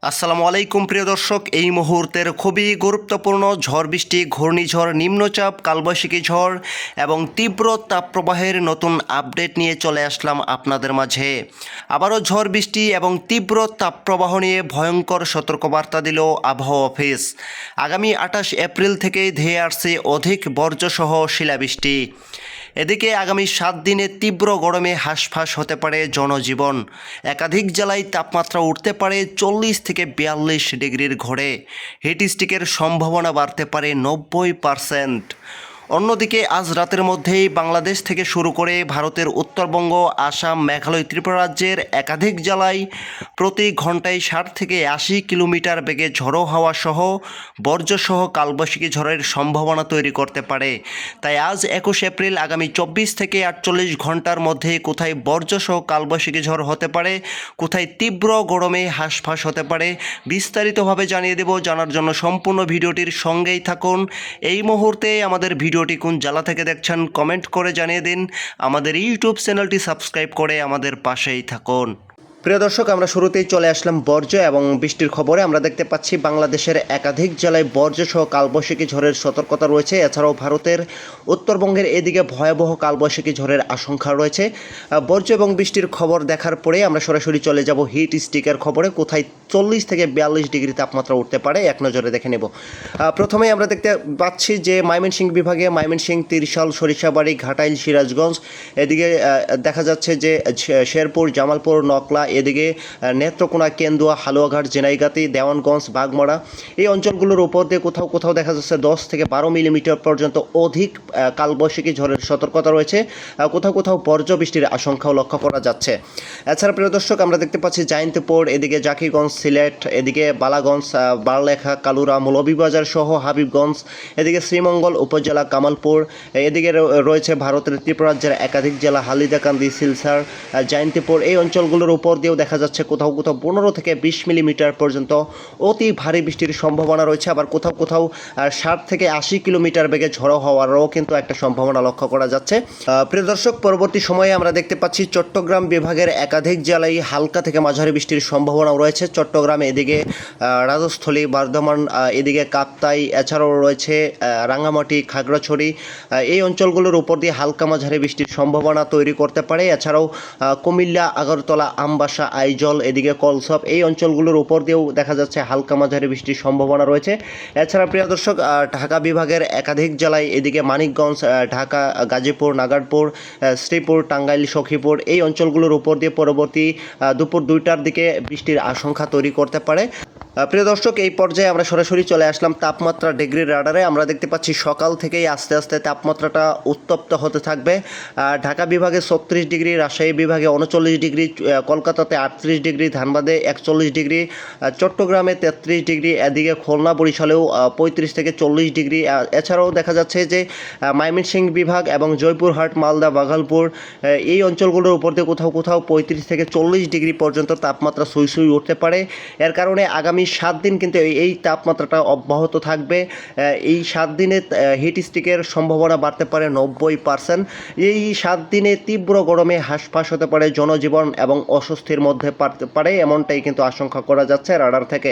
আসসালামু আলাইকুম প্রিয় দর্শক, এই মুহূর্তের খুবই গুরুত্বপূর্ণ ঝড় বৃষ্টি, ঘূর্ণিঝড়, নিম্নচাপ, কালবৈশাখী ঝড় এবং তীব্র তাপপ্রবাহের নতুন আপডেট নিয়ে চলে আসলাম আপনাদের মাঝে। আবারও ঝড় বৃষ্টি এবং তীব্র তাপপ্রবাহ নিয়ে ভয়ঙ্কর সতর্কবার্তা দিল আবহাওয়া অফিস। আগামী 28 এপ্রিল থেকেই ধেয়ে আসছে অধিক বর্জ্যসহ শিলাবৃষ্টি। এদিকে আগামী 7 দিনে তীব্র গরমে হাঁসফাঁস হতে পারে জনজীবন। একাধিক জেলায় তাপমাত্রা উঠতে পারে 40 থেকে 42 ডিগ্রির ঘরে। হিটস্ট্রোকের সম্ভাবনা বাড়তে পারে 90%। অন্যদিকে আজ রাতের মধ্যেই বাংলাদেশ থেকে শুরু করে ভারতের উত্তরবঙ্গ, আসাম, মেঘালয়, ত্রিপুরা রাজ্যের একাধিক জেলায় প্রতি ঘন্টায় 60 থেকে 80 কিলোমিটার বেগে ঝড়ো হাওয়া সহ বর্জ্যসহ কালবৈশাখী ঝড়ের সম্ভাবনা তৈরি করতে পারে। তাই আজ 21 এপ্রিল আগামী 24 থেকে 48 ঘন্টার মধ্যে কোথায় বর্জ্যসহ কালবৈশাখী ঝড় হতে পারে, কোথায় তীব্র গরমে হাঁসফাঁস হতে পারে, বিস্তারিতভাবে জানিয়ে দেব। জানার জন্য সম্পূর্ণ ভিডিওটির সঙ্গেই থাকুন। এই মুহূর্তে আমাদের ভিডিওটি কোন জেলা থেকে দেখছেন কমেন্ট করে জানিয়ে দিন। আমাদের ইউটিউব চ্যানেলটি সাবস্ক্রাইব করে আমাদের পাশেই থাকুন। প্রিয় দর্শক, আমরা শুরুতেই চলে আসলাম বর্জ্য এবং বৃষ্টির খবরে। আমরা দেখতে পাচ্ছি বাংলাদেশের একাধিক জেলায় বর্জ্যসহ কালবৈশাখী ঝড়ের সতর্কতা রয়েছে। এছাড়াও ভারতের উত্তরবঙ্গের এদিকে ভয়াবহ কালবৈশাখী ঝড়ের আশঙ্কা রয়েছে। বর্জ্য এবং বৃষ্টির খবর দেখার পরে আমরা সরাসরি চলে যাব হিট স্ট্রোকের খবরে। কোথায় 40 থেকে 42 ডিগ্রি তাপমাত্রা উঠতে পারে এক নজরে দেখে নেব। প্রথমেই আমরা দেখতে পাচ্ছি যে ময়মনসিংহ বিভাগে ময়মনসিংহ, ত্রিশাল, সরিষাবাড়ি, ঘাটাইল, সিরাজগঞ্জ, এদিকে দেখা যাচ্ছে যে শেরপুর, জামালপুর, নকলা, এদিকে নেত্রকোনা, কেন্দুয়া, হালুয়াঘাট, জেনাইগাতি, দেওয়ানগঞ্জ, বাগমারা, এই অঞ্চলগুলোর উপর দিয়ে কোথাও কোথাও দেখা যাচ্ছে 10 থেকে 12 মিলিমিটার পর্যন্ত অধিক কালবৈশাখী ঝড়ের সতর্কতা রয়েছে। কোথাও কোথাও বর্জ্য বৃষ্টির আশঙ্কাও লক্ষ্য করা যাচ্ছে। এছাড়া প্রিয় দর্শক, আমরা দেখতে পাচ্ছি জয়ন্তপুর, এদিকে জাকিগঞ্জ, সিলেট, এদিকে বালাগঞ্জ, বারলেখা, কালুরা, মৌলভীবাজার সহ হাবিবগঞ্জ, এদিকে শ্রীমঙ্গল উপজেলা, কামালপুর, এদিকে রয়েছে ভারতের ত্রিপুরা রাজ্যের একাধিক জেলা, হালিদাকান্দি, সিলসার, জয়ন্তপুর, এই অঞ্চলগুলোর উপর দিয়েও দেখা যাচ্ছে কোথাও কোথাও 15 থেকে 20 মিলিমিটার পর্যন্ত অতি ভারী বৃষ্টির সম্ভাবনা রয়েছে। আবার কোথাও কোথাও 60 থেকে 80 কিলোমিটার বেগে ঝড়ো হওয়ারও কিন্তু একটা সম্ভাবনা লক্ষ্য করা যাচ্ছে। প্রিয় দর্শক, পরবর্তী সময়ে আমরা দেখতে পাচ্ছি চট্টগ্রাম বিভাগের একাধিক জেলায় হালকা থেকে মাঝারি বৃষ্টির সম্ভাবনাও রয়েছে। চট্টগ্রাম, এদিকে রাজস্থলী, বর্ধমান, এদিকে কাপ্তাই, এছাড়াও রয়েছে রাঙ্গামাটি, খাগড়াছড়ি, এই অঞ্চলগুলোর উপর দিয়ে হালকা মাঝারি বৃষ্টির সম্ভাবনা তৈরি করতে পারে। এছাড়াও কুমিল্লা, আগরতলা, আমবাসা, আইজল, এদিকে কলসব, এই অঞ্চলগুলোর উপর দিয়েও দেখা যাচ্ছে হালকা মাঝারি বৃষ্টির সম্ভাবনা রয়েছে। এছাড়া প্রিয় দর্শক, ঢাকা বিভাগের একাধিক জেলায়, এদিকে মানিকগঞ্জ, ঢাকা, গাজীপুর, নাগারপুর, শ্রীপুর, টাঙ্গাইল, সখীপুর, এই অঞ্চলগুলোর উপর দিয়ে পরবর্তী দুপুর 2টার দিকে বৃষ্টির আশঙ্কা তৈরি করতে পারে। প্রিয় দর্শক, এই পর্যায়ে আমরা সরাসরি চলে আসলাম তাপমাত্রা ডিগ্রির রাডারে। আমরা দেখতে পাচ্ছি সকাল থেকেই আস্তে আস্তে তাপমাত্রাটা উত্তপ্ত হতে থাকবে। ঢাকা বিভাগে 36 ডিগ্রি, রাজশাহী বিভাগে 39 ডিগ্রি, কলকাতাতে 38 ডিগ্রি, ধানবাদে 41 ডিগ্রি, চট্টগ্রামে 33 ডিগ্রি, এদিকে খুলনা, বরিশালেও 35 থেকে 40 ডিগ্রি। এছাড়াও দেখা যাচ্ছে যে ময়মনসিংহ বিভাগ এবং জয়পুরহাট, মালদা, বাঘালপুর, এই অঞ্চলগুলোর উপর দিয়ে কোথাও কোথাও 35 থেকে 40 ডিগ্রি পর্যন্ত তাপমাত্রা সুই সুই উঠতে পারে। এর কারণে আগামী 7 দিন কিন্তু এই তাপমাত্রাটা অব্যাহত থাকবে। এই 7 দিনে হিট স্ট্রোকের সম্ভাবনা বাড়তে পারে 90%। এই 7 দিনে তীব্র গরমে হাঁসফাঁস হতে পারে জনজীবন এবং অস্বস্তির মধ্যে পারতে পারে, এমনটাই কিন্তু আশঙ্কা করা যাচ্ছে রাডার থেকে।